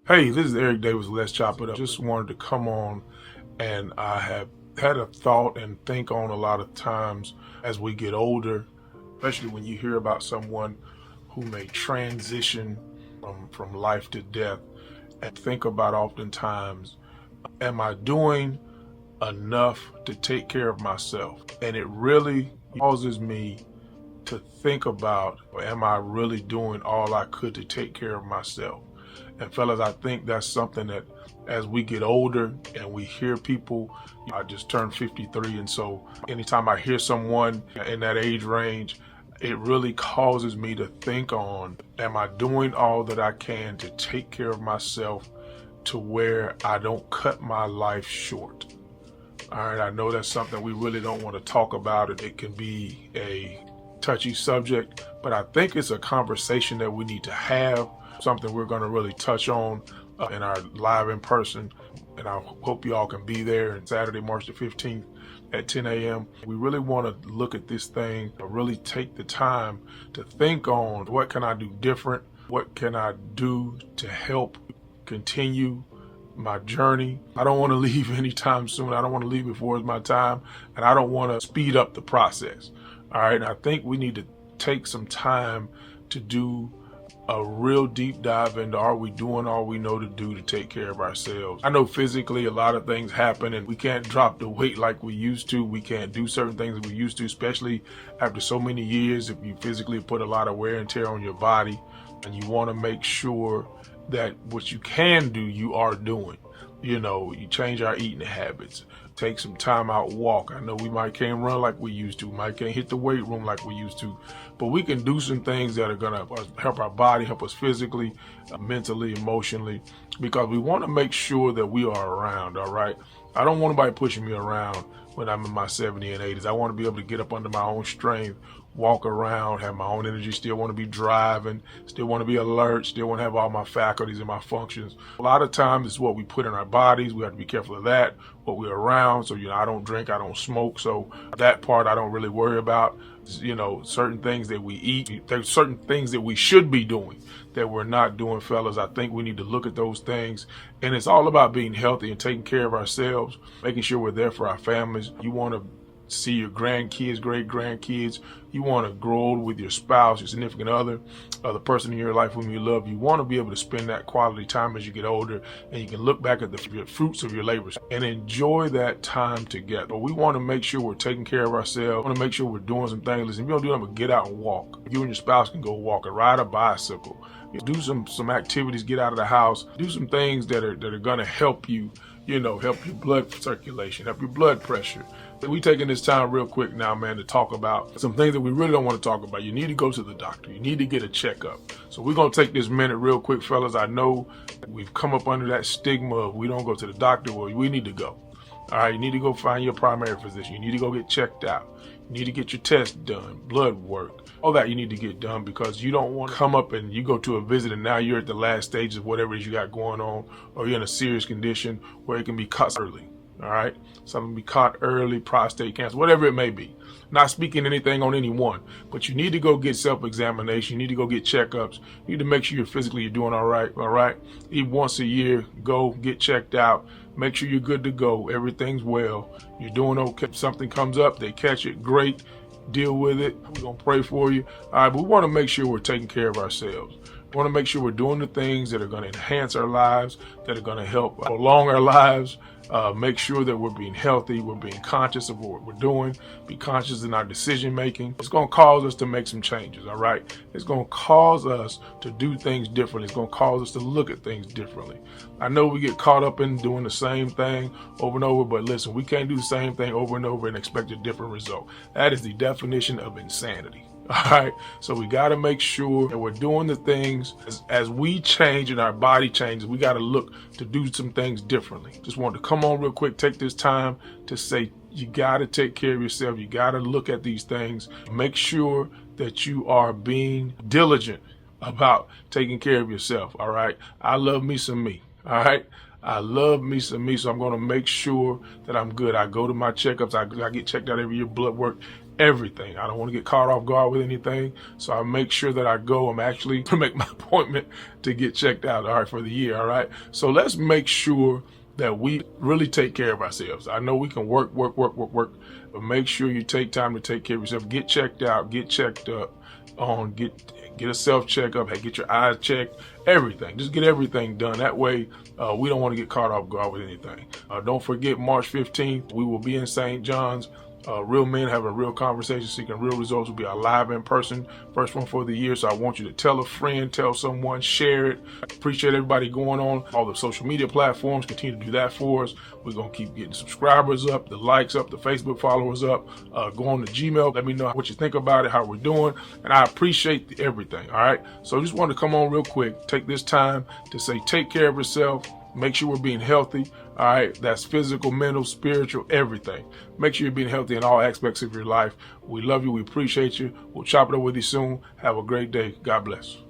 Hey, this is Eric Davis. Let's chop it up. Just wanted to come on, and I have had a thought and think on a lot of times as we get older, especially when you hear about someone who may transition from life to death, and think about oftentimes, am I doing enough to take care of myself? And it really causes me to think about, am I really doing all I could to take care of myself? And fellas, I think that's something that as we get older and we hear people, I just turned 53. And so anytime I hear someone in that age range, it really causes me to think on, am I doing all that I can to take care of myself to where I don't cut my life short? All right, I know that's something we really don't want to talk about. It can be a touchy subject, but I think it's a conversation that we need to have, something we're going to really touch on in our live in person. And I hope you all can be there on Saturday, March the 15th at 10 a.m. We really want to look at this thing, really take the time to think on what can I do different? What can I do to help continue my journey? I don't want to leave anytime soon. I don't want to leave before it's my time, and I don't want to speed up the process. All right, and I think we need to take some time to do a real deep dive into, are we doing all we know to do to take care of ourselves? I know physically a lot of things happen and we can't drop the weight like we used to. We can't do certain things that we used to, especially after so many years. If you physically put a lot of wear and tear on your body, and you want to make sure that what you can do, you are doing. You know, you change our eating habits, take some time out, walk. I know we might can't run like we used to, might can't hit the weight room like we used to, but we can do some things that are going to help our body, help us physically, mentally, emotionally, because we want to make sure that we are around. All right. I don't want anybody pushing me around when I'm in my 70s and 80s. I want to be able to get up under my own strength, walk around, have my own energy, still want to be driving, still want to be alert, still want to have all my faculties and my functions. A lot of times it's what we put in our bodies. We have to be careful of that, what we're around. So, I don't drink, I don't smoke. So that part I don't really worry about. Certain things that we eat, there's certain things that we should be doing that we're not doing, fellas. I think we need to look at those things. And it's all about being healthy and taking care of ourselves, making sure we're there for our families. You want to see your grandkids, great grandkids. You want to grow old with your spouse, your significant other, the person in your life whom you love. You want to be able to spend that quality time as you get older, and you can look back at the fruits of your labors and enjoy that time together. But we want to make sure we're taking care of ourselves. We want to make sure we're doing some things. Listen, if you don't do them, but get out and walk. You and your spouse can go walk and ride a bicycle. Do some activities, get out of the house, do some things that are going to help you, help your blood circulation, help your blood pressure. We taking this time real quick now, man, to talk about some things that we really don't want to talk about. You need to go to the doctor. You need to get a checkup. So we're going to take this minute real quick, fellas. I know we've come up under that stigma of we don't go to the doctor. Well, we need to go. All right, you need to go find your primary physician. You need to go get checked out. You need to get your test done, blood work, all that you need to get done, because you don't want to come up and you go to a visit and now you're at the last stages of whatever it is you got going on, or you're in a serious condition where it can be caught early. All right, something can be caught early, prostate cancer, whatever it may be. Not speaking anything on anyone, but you need to go get self-examination. You need to go get checkups. You need to make sure you're doing all right. All right, even once a year, go get checked out. Make sure you're good to go. Everything's well. You're doing okay. If something comes up, they catch it, great. Deal with it. We're going to pray for you. All right, but we want to make sure we're taking care of ourselves. We want to make sure we're doing the things that are going to enhance our lives, that are going to help prolong our lives. Make sure that we're being healthy, we're being conscious of what we're doing, be conscious in our decision making. It's going to cause us to make some changes, all right? It's going to cause us to do things differently. It's going to cause us to look at things differently. I know we get caught up in doing the same thing over and over, but listen, we can't do the same thing over and over and expect a different result. That is the definition of insanity. All right, so we got to make sure that we're doing the things as we change and our body changes. We got to look to do some things differently. Just wanted to come on real quick, take this time to say you got to take care of yourself. You got to look at these things. Make sure that you are being diligent about taking care of yourself. All right, I love me some me. All right. I love me some me, so I'm going to make sure that I'm good. I go to my checkups. I get checked out every year, blood work, everything. I don't want to get caught off guard with anything. So I make sure that I go. I'm actually to make my appointment to get checked out, all right, for the year, all right? So let's make sure that we really take care of ourselves. I know we can work, but make sure you take time to take care of yourself. Get checked out, get checked up, get a self checkup, hey, get your eyes checked, everything. Just get everything done. That way, we don't want to get caught off guard with anything. Don't forget March 15th, we will be in St. John's. Real Men Having Real Conversations, Seeking Real Results will be our live in person, first one for the year. So I want you to tell a friend, tell someone, share it. Appreciate everybody going on all the social media platforms. Continue to do that for us. We're going to keep getting subscribers up, the likes up, the Facebook followers up. Go on to Gmail. Let me know what you think about it, how we're doing. And I appreciate everything. All right. So I just wanted to come on real quick, take this time to say, take care of yourself. Make sure we're being healthy. All right. That's physical, mental, spiritual, everything. Make sure you're being healthy in all aspects of your life. We love you. We appreciate you. We'll chop it up with you soon. Have a great day. God bless.